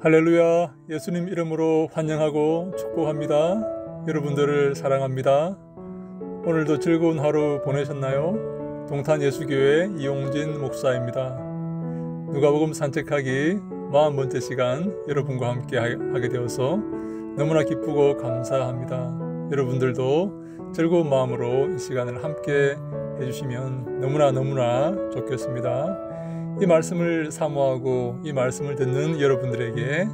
할렐루야, 예수님 이름으로 환영하고 축복합니다. 여러분들을 사랑합니다. 오늘도 즐거운 하루 보내셨나요? 동탄예수교회 이용진 목사입니다. 누가복음 산책하기 40번째 시간 여러분과 함께 하게 되어서 너무나 기쁘고 감사합니다. 여러분들도 즐거운 마음으로 이 시간을 함께 해주시면 너무나 좋겠습니다. 이 말씀을 사모하고 이 말씀을 듣는 여러분들에게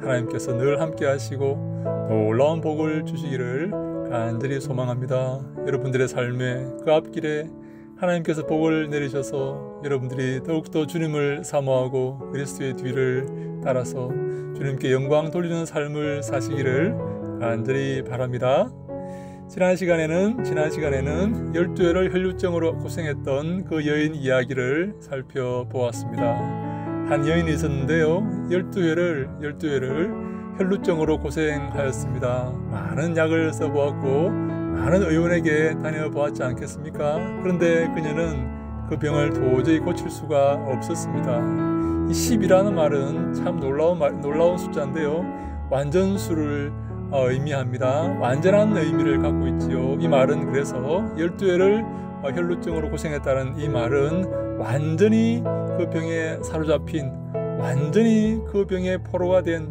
하나님께서 늘 함께 하시고 놀라운 복을 주시기를 간절히 소망합니다. 여러분들의 삶의 그 앞길에 하나님께서 복을 내리셔서 여러분들이 더욱더 주님을 사모하고 그리스도의 뒤를 따라서 주님께 영광 돌리는 삶을 사시기를 간절히 바랍니다. 지난 시간에는 12회를 혈루증으로 고생했던 그 여인 이야기를 살펴보았습니다. 한 여인이 있었는데요, 12회를 혈루증으로 고생하였습니다. 많은 약을 써보았고 많은 의원에게 다녀보았지 않겠습니까? 그런데 그녀는 그 병을 도저히 고칠 수가 없었습니다. 이 10이라는 말은 참 놀라운 숫자인데요, 완전수를 의미합니다. 완전한 의미를 갖고 있지요. 이 말은 그래서 12회를 혈루증으로 고생했다는 이 말은 완전히 그 병에 사로잡힌, 완전히 그 병에 포로가 된,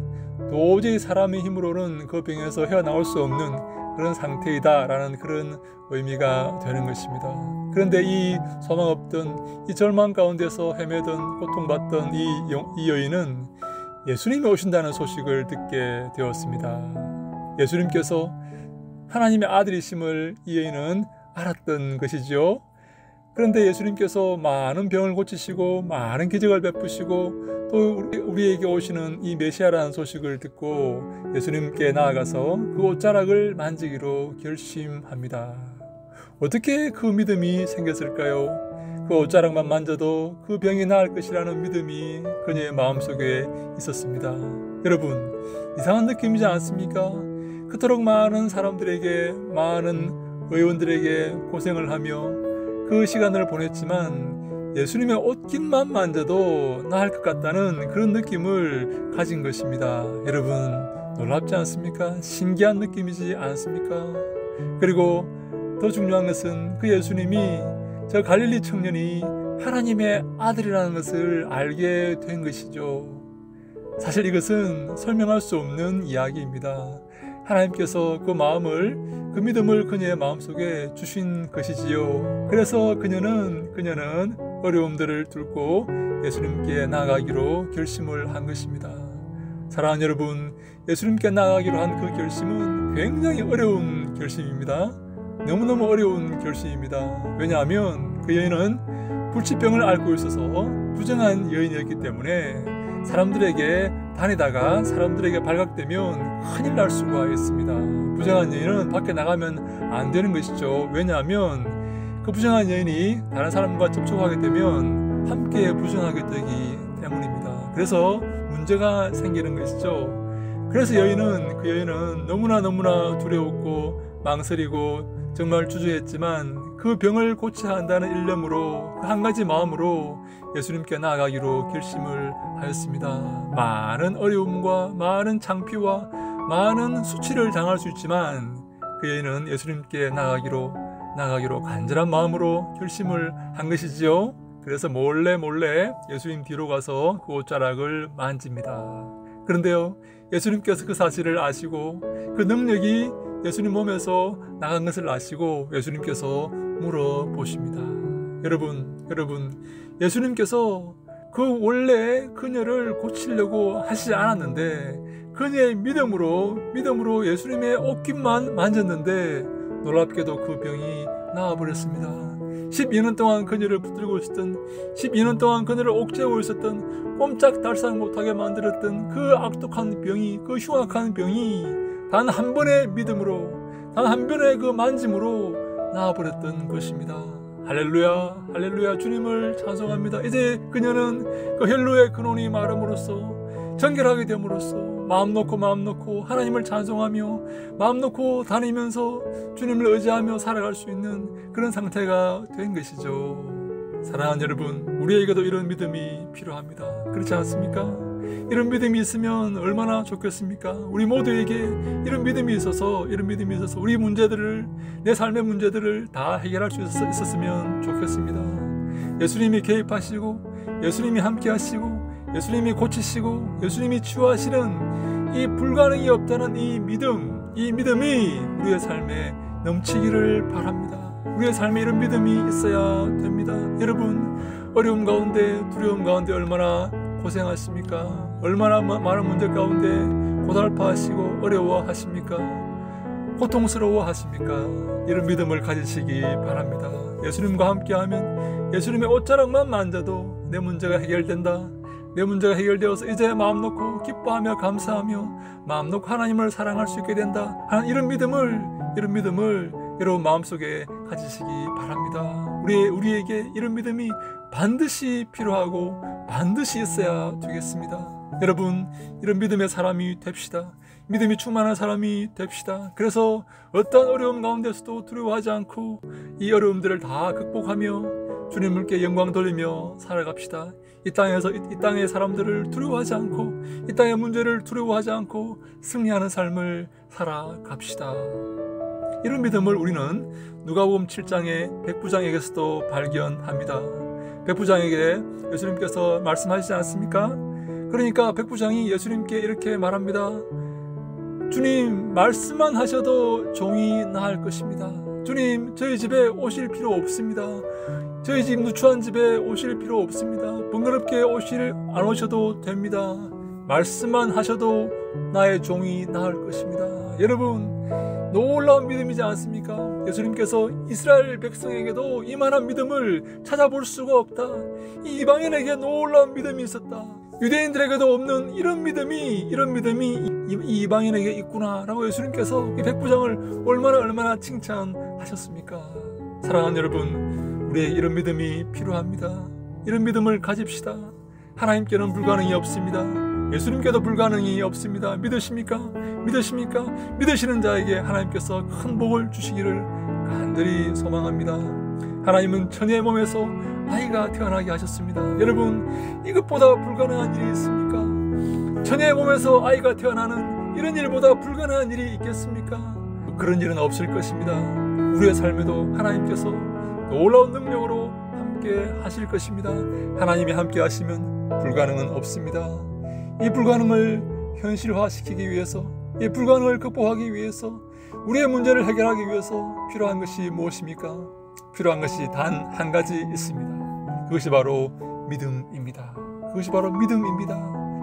도저히 사람의 힘으로는 그 병에서 헤어나올 수 없는 그런 상태이다 라는 그런 의미가 되는 것입니다. 그런데 이 소망 없던, 이 절망 가운데서 헤매던, 고통받던 이 여인은 예수님이 오신다는 소식을 듣게 되었습니다. 예수님께서 하나님의 아들이심을 이 여인은 알았던 것이죠. 그런데 예수님께서 많은 병을 고치시고 많은 기적을 베푸시고 또 우리에게 오시는 이 메시아라는 소식을 듣고 예수님께 나아가서 그 옷자락을 만지기로 결심합니다. 어떻게 그 믿음이 생겼을까요? 그 옷자락만 만져도 그 병이 나을 것이라는 믿음이 그녀의 마음속에 있었습니다. 여러분, 이상한 느낌이지 않습니까? 그토록 많은 사람들에게, 많은 의원들에게 고생을 하며 그 시간을 보냈지만 예수님의 옷깃만 만져도 나을 것 같다는 그런 느낌을 가진 것입니다. 여러분, 놀랍지 않습니까? 신기한 느낌이지 않습니까? 그리고 더 중요한 것은 그 예수님이 저 갈릴리 청년이 하나님의 아들이라는 것을 알게 된 것이죠. 사실 이것은 설명할 수 없는 이야기입니다. 하나님께서 그 마음을, 그 믿음을 그녀의 마음속에 주신 것이지요. 그래서 그녀는 어려움들을 뚫고 예수님께 나아가기로 결심을 한 것입니다. 사랑하는 여러분, 예수님께 나아가기로 한 그 결심은 굉장히 어려운 결심입니다. 너무너무 어려운 결심입니다. 왜냐하면 그 여인은 불치병을 앓고 있어서 부정한 여인이었기 때문에 사람들에게 다니다가 사람들에게 발각되면 큰일 날 수가 있습니다. 부정한 여인은 밖에 나가면 안 되는 것이죠. 왜냐하면 그 부정한 여인이 다른 사람과 접촉하게 되면 함께 부정하게 되기 때문입니다. 그래서 문제가 생기는 것이죠. 그래서 그 여인은 너무나 두려웠고 망설이고 정말 주저했지만 그 병을 고쳐야 한다는 일념으로, 그 한 가지 마음으로 예수님께 나아가기로 결심을 하였습니다. 많은 어려움과 많은 창피와 많은 수치를 당할 수 있지만 그 여인은 예수님께 나아가기로 간절한 마음으로 결심을 한 것이지요. 그래서 몰래 예수님 뒤로 가서 그 옷자락을 만집니다. 그런데요, 예수님께서 그 사실을 아시고 그 능력이 예수님 몸에서 나간 것을 아시고 예수님께서 물어보십니다. 여러분, 예수님께서 그 원래 그녀를 고치려고 하시지 않았는데 그녀의 믿음으로 예수님의 옷깃만 만졌는데 놀랍게도 그 병이 나아버렸습니다. 12년 동안 그녀를 붙들고 있었던, 12년 동안 그녀를 옥죄고 있었던, 꼼짝달싹 못하게 만들었던 그 악독한 병이, 그 흉악한 병이 단 한 번의 믿음으로, 단 한 번의 그 만짐으로 나아버렸던 것입니다. 할렐루야, 주님을 찬송합니다. 이제 그녀는 그 혈루의 근원이 마름으로써, 정결하게 됨으로써 마음 놓고 하나님을 찬송하며 마음 놓고 다니면서 주님을 의지하며 살아갈 수 있는 그런 상태가 된 것이죠. 사랑하는 여러분, 우리에게도 이런 믿음이 필요합니다. 그렇지 않습니까? 이런 믿음이 있으면 얼마나 좋겠습니까? 우리 모두에게 이런 믿음이 있어서 우리 문제들을, 내 삶의 문제들을 다 해결할 수 있었으면 좋겠습니다. 예수님이 개입하시고, 예수님이 함께 하시고, 예수님이 고치시고, 예수님이 치유하시는 이 불가능이 없다는 이 믿음이 우리의 삶에 넘치기를 바랍니다. 우리의 삶에 이런 믿음이 있어야 됩니다. 여러분, 어려움 가운데, 두려움 가운데 얼마나 고생하십니까? 얼마나 많은 문제 가운데 고달파하시고 어려워하십니까? 고통스러워하십니까? 이런 믿음을 가지시기 바랍니다. 예수님과 함께하면 예수님의 옷자락만 만져도 내 문제가 해결된다. 내 문제가 해결되어서 이제 마음 놓고 기뻐하며 감사하며 마음 놓고 하나님을 사랑할 수 있게 된다. 이런 믿음을 여러분 마음속에 가지시기 바랍니다. 우리에게 이런 믿음이 반드시 필요하고 반드시 있어야 되겠습니다. 여러분, 이런 믿음의 사람이 됩시다. 믿음이 충만한 사람이 됩시다. 그래서 어떤 어려움 가운데서도 두려워하지 않고 이 어려움들을 다 극복하며 주님께 영광 돌리며 살아갑시다. 이 땅의 사람들을 두려워하지 않고, 이 땅의 문제를 두려워하지 않고 승리하는 삶을 살아갑시다. 이런 믿음을 우리는 누가복음 7장의 백부장에게서도 발견합니다. 백부장에게 예수님께서 말씀하시지 않습니까? 그러니까 백부장이 예수님께 이렇게 말합니다. 주님, 말씀만 하셔도 종이 나을 것입니다. 주님, 저희 집에 오실 필요 없습니다. 저희 집 누추한 집에 오실 필요 없습니다. 번거롭게 안 오셔도 됩니다. 말씀만 하셔도 나의 종이 나을 것입니다. 여러분, 놀라운 믿음이지 않습니까? 예수님께서 이스라엘 백성에게도 이만한 믿음을 찾아볼 수가 없다. 이 이방인에게 놀라운 믿음이 있었다. 유대인들에게도 없는 이런 믿음이 이 이방인에게 있구나라고 예수님께서 이 백부장을 얼마나 칭찬하셨습니까? 사랑하는 여러분, 우리에게 이런 믿음이 필요합니다. 이런 믿음을 가집시다. 하나님께는 불가능이 없습니다. 예수님께도 불가능이 없습니다. 믿으십니까? 믿으시는 자에게 하나님께서 큰 복을 주시기를 간절히 소망합니다. 하나님은 처녀의 몸에서 아이가 태어나게 하셨습니다. 여러분, 이것보다 불가능한 일이 있습니까? 처녀의 몸에서 아이가 태어나는 이런 일보다 불가능한 일이 있겠습니까? 그런 일은 없을 것입니다. 우리의 삶에도 하나님께서 놀라운 능력으로 함께 하실 것입니다. 하나님이 함께 하시면 불가능은 없습니다. 이 불가능을 현실화시키기 위해서, 이 불가능을 극복하기 위해서, 우리의 문제를 해결하기 위해서 필요한 것이 무엇입니까? 필요한 것이 단 한 가지 있습니다. 그것이 바로 믿음입니다.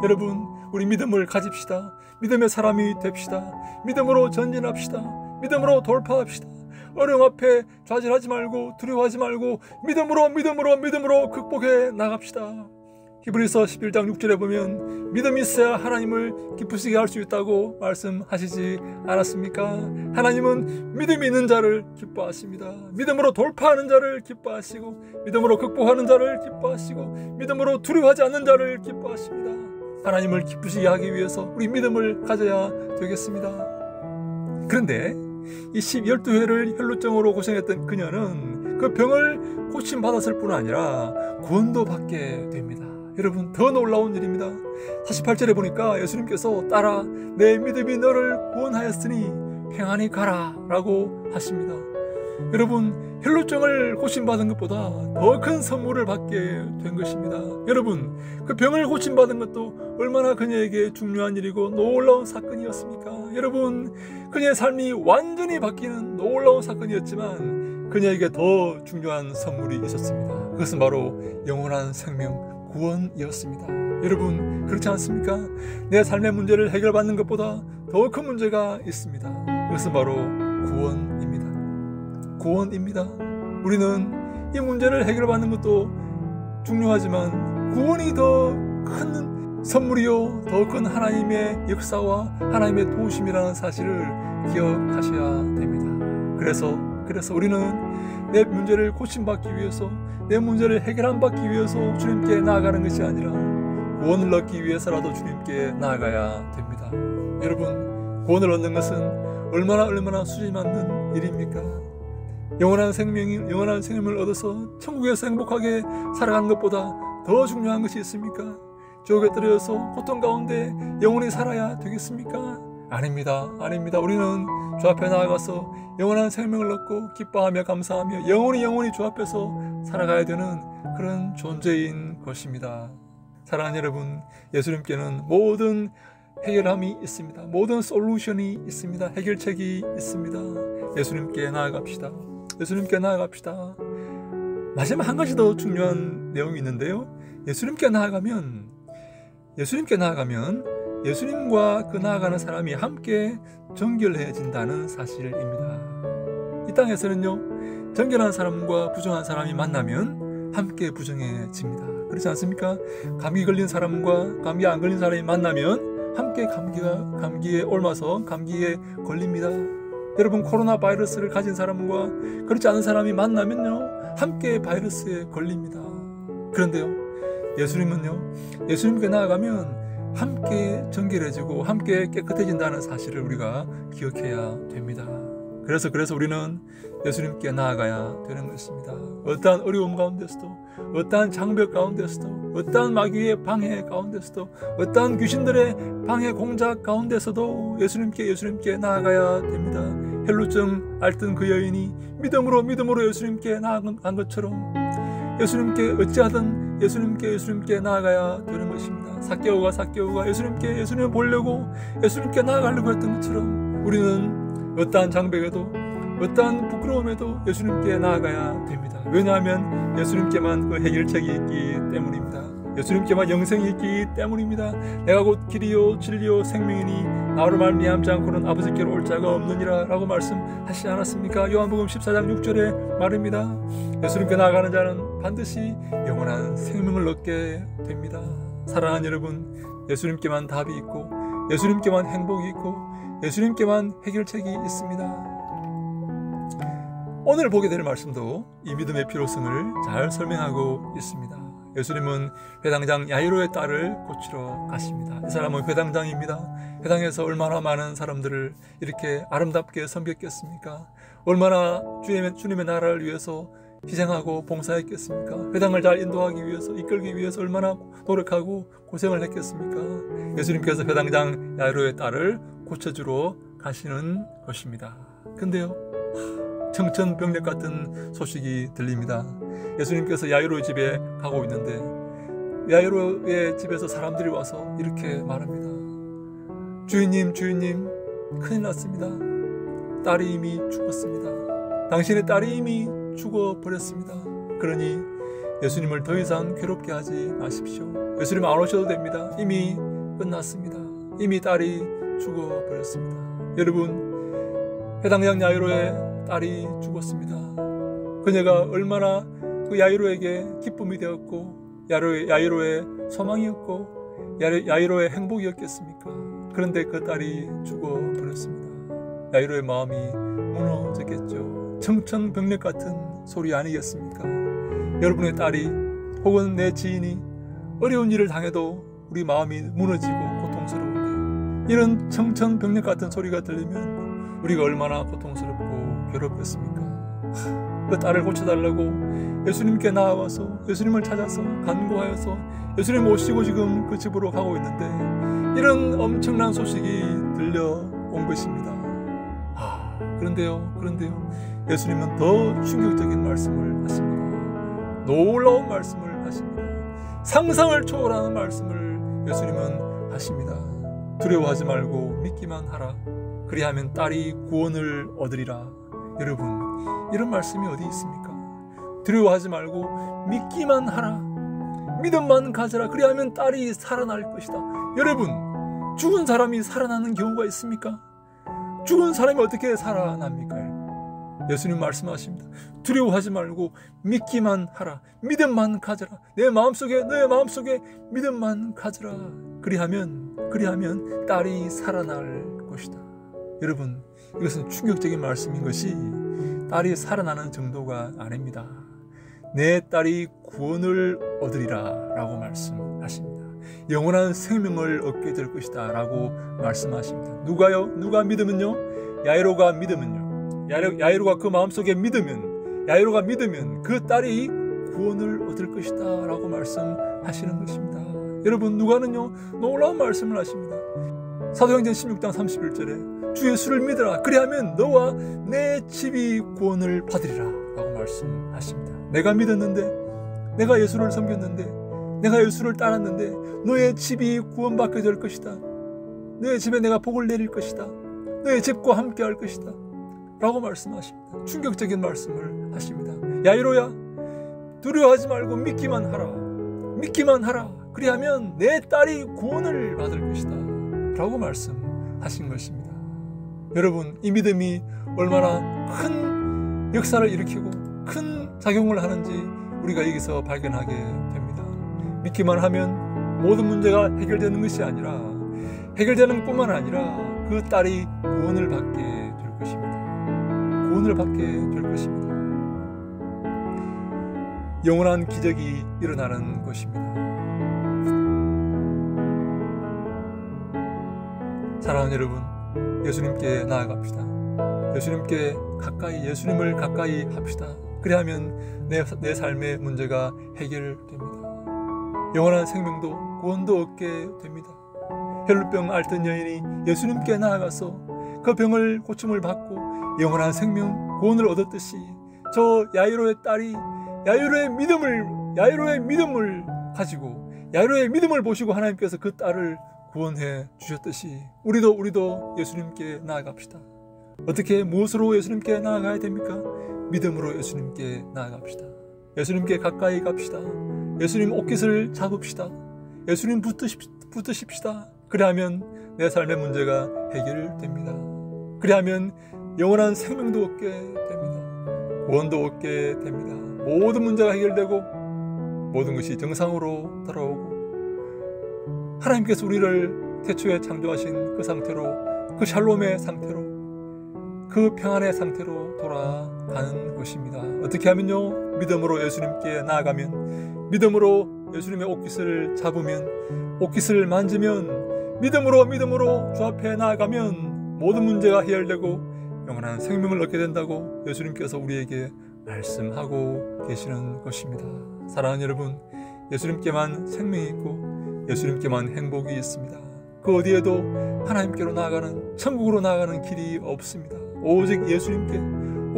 여러분, 우리 믿음을 가집시다. 믿음의 사람이 됩시다. 믿음으로 전진합시다. 믿음으로 돌파합시다. 어려움 앞에 좌절하지 말고 두려워하지 말고 믿음으로 극복해 나갑시다. 히브리서 11장 6절에 보면 믿음이 있어야 하나님을 기쁘시게 할 수 있다고 말씀하시지 않았습니까? 하나님은 믿음이 있는 자를 기뻐하십니다. 믿음으로 돌파하는 자를 기뻐하시고, 믿음으로 극복하는 자를 기뻐하시고, 믿음으로 두려워하지 않는 자를 기뻐하십니다. 하나님을 기쁘시게 하기 위해서 우리 믿음을 가져야 되겠습니다. 그런데 이 12회를 혈루증으로 고생했던 그녀는 그 병을 고침받았을 뿐 아니라 구원도 받게 됩니다. 여러분, 더 놀라운 일입니다. 48절에 보니까 예수님께서 딸아, 내 믿음이 너를 구원하였으니 평안히 가라 라고 하십니다. 여러분, 혈루증을 고침받은 것보다 더 큰 선물을 받게 된 것입니다. 여러분, 그 병을 고침받은 것도 얼마나 그녀에게 중요한 일이고 놀라운 사건이었습니까? 여러분, 그녀의 삶이 완전히 바뀌는 놀라운 사건이었지만 그녀에게 더 중요한 선물이 있었습니다. 그것은 바로 영원한 생명, 구원이었습니다. 여러분, 그렇지 않습니까? 내 삶의 문제를 해결받는 것보다 더 큰 문제가 있습니다. 그것은 바로 구원입니다. 우리는 이 문제를 해결받는 것도 중요하지만 구원이 더 큰 선물이요, 더 큰 하나님의 역사와 하나님의 도우심이라는 사실을 기억하셔야 됩니다. 그래서 우리는 내 문제를 고침받기 위해서, 내 문제를 해결 안 받기 위해서 주님께 나아가는 것이 아니라 구원을 얻기 위해서라도 주님께 나아가야 됩니다. 여러분, 구원을 얻는 것은 얼마나 수지 맞는 일입니까? 영원한 생명을 얻어서 천국에서 행복하게 살아가는 것보다 더 중요한 것이 있습니까? 지옥에 떨어져서 고통 가운데 영원히 살아야 되겠습니까? 아닙니다. 아닙니다. 우리는 주 앞에 나아가서 영원한 생명을 얻고 기뻐하며 감사하며 영원히 주 앞에서 살아가야 되는 그런 존재인 것입니다. 사랑하는 여러분, 예수님께는 모든 해결함이 있습니다. 모든 솔루션이 있습니다. 해결책이 있습니다. 예수님께 나아갑시다. 예수님께 나아갑시다. 마지막 한 가지 더 중요한 내용이 있는데요. 예수님께 나아가면 예수님과 그 나아가는 사람이 함께 정결해진다는 사실입니다. 이 땅에서는요, 정결한 사람과 부정한 사람이 만나면 함께 부정해집니다. 그렇지 않습니까? 감기 걸린 사람과 감기 안 걸린 사람이 만나면 함께 감기에 옮아서 감기에 걸립니다. 여러분, 코로나 바이러스를 가진 사람과 그렇지 않은 사람이 만나면요, 함께 바이러스에 걸립니다. 그런데요, 예수님께 나아가면 함께 정결해지고 함께 깨끗해진다는 사실을 우리가 기억해야 됩니다. 그래서 우리는 예수님께 나아가야 되는 것입니다. 어떠한 어려움 가운데서도, 어떠한 장벽 가운데서도, 어떠한 마귀의 방해 가운데서도, 어떠한 귀신들의 방해 공작 가운데서도 예수님께 나아가야 됩니다. 헬루증 앓던 그 여인이 믿음으로 예수님께 나아간 것처럼 예수님께 어찌하든 예수님께 나아가야 되는 것입니다. 삭개오가 예수님을 보려고 예수님께 나아가려고 했던 것처럼 우리는 어떠한 장벽에도 어떠한 부끄러움에도 예수님께 나아가야 됩니다. 왜냐하면 예수님께만 그 해결책이 있기 때문입니다. 예수님께만 영생이 있기 때문입니다. 내가 곧 길이요 진리요 생명이니 나로 말미암지 않고는 아버지께로 올 자가 없느니라 라고 말씀하시지 않았습니까? 요한복음 14장 6절에 말입니다. 예수님께 나아가는 자는 반드시 영원한 생명을 얻게 됩니다. 사랑하는 여러분, 예수님께만 답이 있고 예수님께만 행복이 있고 예수님께만 해결책이 있습니다. 오늘 보게 될 말씀도 이 믿음의 필요성을 잘 설명하고 있습니다. 예수님은 회당장 야이로의 딸을 고치러 가십니다. 이 사람은 회당장입니다. 회당에서 얼마나 많은 사람들을 이렇게 아름답게 섬겼겠습니까? 얼마나 주님의 나라를 위해서 희생하고 봉사했겠습니까? 회당을 잘 인도하기 위해서, 이끌기 위해서 얼마나 노력하고 고생을 했겠습니까? 예수님께서 회당장 야이로의 딸을 고쳐주러 가시는 것입니다. 근데요, 청천벽력 같은 소식이 들립니다. 예수님께서 야이로의 집에 가고 있는데 야이로의 집에서 사람들이 와서 이렇게 말합니다. 주인님, 큰일 났습니다. 딸이 이미 죽었습니다. 당신의 딸이 이미 죽어버렸습니다. 그러니 예수님을 더 이상 괴롭게 하지 마십시오. 예수님 안 오셔도 됩니다. 이미 끝났습니다. 이미 딸이 죽어버렸습니다. 여러분, 회당장 야이로의 딸이 죽었습니다. 그녀가 얼마나 그 야이로에게 기쁨이 되었고 야이로의 소망이었고 야이로의 행복이었겠습니까? 그런데 그 딸이 죽어버렸습니다. 야이로의 마음이 무너졌겠죠. 청천벽력 같은 소리 아니겠습니까? 여러분의 딸이 혹은 내 지인이 어려운 일을 당해도 우리 마음이 무너지고 고통스러운데 이런 청천벽력 같은 소리가 들리면 우리가 얼마나 고통스럽고 괴롭겠습니까? 그 딸을 고쳐달라고 예수님께 나와서 예수님을 찾아서 간구하여서 예수님 모시고 지금 그 집으로 가고 있는데 이런 엄청난 소식이 들려온 것입니다. 그런데요, 예수님은 더 충격적인 말씀을 하십니다. 놀라운 말씀을 하십니다. 상상을 초월하는 말씀을 예수님은 하십니다. 두려워하지 말고 믿기만 하라. 그리하면 딸이 구원을 얻으리라. 여러분, 이런 말씀이 어디 있습니까? 두려워하지 말고 믿기만 하라. 믿음만 가져라. 그리하면 딸이 살아날 것이다. 여러분, 죽은 사람이 살아나는 경우가 있습니까? 죽은 사람이 어떻게 살아납니까? 예수님 말씀하십니다. 두려워하지 말고 믿기만 하라. 믿음만 가져라. 너의 마음속에 믿음만 가져라. 그리하면 딸이 살아날 것이다. 여러분, 이것은 충격적인 말씀인 것이 딸이 살아나는 정도가 아닙니다. 내 딸이 구원을 얻으리라 라고 말씀하십니다. 영원한 생명을 얻게 될 것이다 라고 말씀하십니다. 누가 믿으면요? 야이로가 믿으면요. 야이로가 그 마음속에 믿으면, 그 딸이 구원을 얻을 것이다 라고 말씀하시는 것입니다. 여러분, 누가는요 놀라운 말씀을 하십니다. 사도행전 16장 31절에 주 예수를 믿어라, 그리하면 너와 내 집이 구원을 받으리라 라고 말씀하십니다. 내가 믿었는데, 내가 예수를 섬겼는데, 내가 예수를 따랐는데 너의 집이 구원받게 될 것이다. 너의 집에 내가 복을 내릴 것이다. 너의 집과 함께 할 것이다 라고 말씀하십니다. 충격적인 말씀을 하십니다. 야이로야, 두려워하지 말고 믿기만 하라. 믿기만 하라. 그리하면 내 딸이 구원을 받을 것이다 라고 말씀하신 것입니다. 여러분, 이 믿음이 얼마나 큰 역사를 일으키고 큰 작용을 하는지 우리가 여기서 발견하게 됩니다. 믿기만 하면 모든 문제가 해결되는 것이 아니라, 해결되는 뿐만 아니라 그 딸이 구원을 받게 될 것입니다. 구원을 받게 될 것입니다. 영원한 기적이 일어나는 것입니다. 사랑하는 여러분, 예수님께 나아갑시다. 예수님께 가까이, 예수님을 가까이 합시다. 그래야면 내 삶의 문제가 해결됩니다. 영원한 생명도 구원도 얻게 됩니다. 혈루병 앓던 여인이 예수님께 나아가서 그 병을 고침을 받고 영원한 생명 구원을 얻었듯이, 저 야이로의 딸이 야이로의 믿음을 가지고, 야이로의 믿음을 보시고 하나님께서 그 딸을 구원해 주셨듯이 우리도 예수님께 나아갑시다. 어떻게, 무엇으로 예수님께 나아가야 됩니까? 믿음으로 예수님께 나아갑시다. 예수님께 가까이 갑시다. 예수님 옷깃을 잡읍시다. 예수님 붙으십시다. 그래야면 내 삶의 문제가 해결됩니다. 그래야면 영원한 생명도 얻게 됩니다. 구원도 얻게 됩니다. 모든 문제가 해결되고 모든 것이 정상으로 돌아오고, 하나님께서 우리를 태초에 창조하신 그 상태로, 그 샬롬의 상태로, 그 평안의 상태로 돌아가는 것입니다. 어떻게 하면요? 믿음으로 예수님께 나아가면, 믿음으로 예수님의 옷깃을 잡으면, 옷깃을 만지면, 믿음으로 주 앞에 나아가면 모든 문제가 해결되고 영원한 생명을 얻게 된다고 예수님께서 우리에게 말씀하고 계시는 것입니다. 사랑하는 여러분, 예수님께만 생명이 있고 예수님께만 행복이 있습니다. 그 어디에도 하나님께로 나아가는, 천국으로 나아가는 길이 없습니다. 오직 예수님께,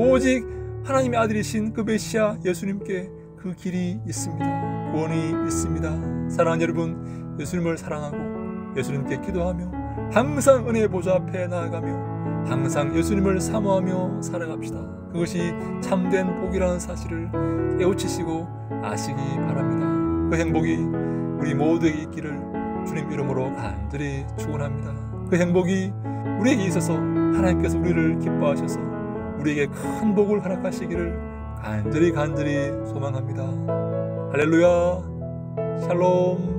오직 하나님의 아들이신 그 메시아 예수님께 그 길이 있습니다. 구원이 있습니다. 사랑하는 여러분, 예수님을 사랑하고 예수님께 기도하며 항상 은혜의 보좌 앞에 나아가며 항상 예수님을 사모하며 살아갑시다. 그것이 참된 복이라는 사실을 깨우치시고 아시기 바랍니다. 그 행복이 우리 모두에게 있기를 주님 이름으로 간절히 축원합니다. 그 행복이 우리에게 있어서 하나님께서 우리를 기뻐하셔서 우리에게 큰 복을 허락하시기를 간절히 소망합니다. 할렐루야, 샬롬.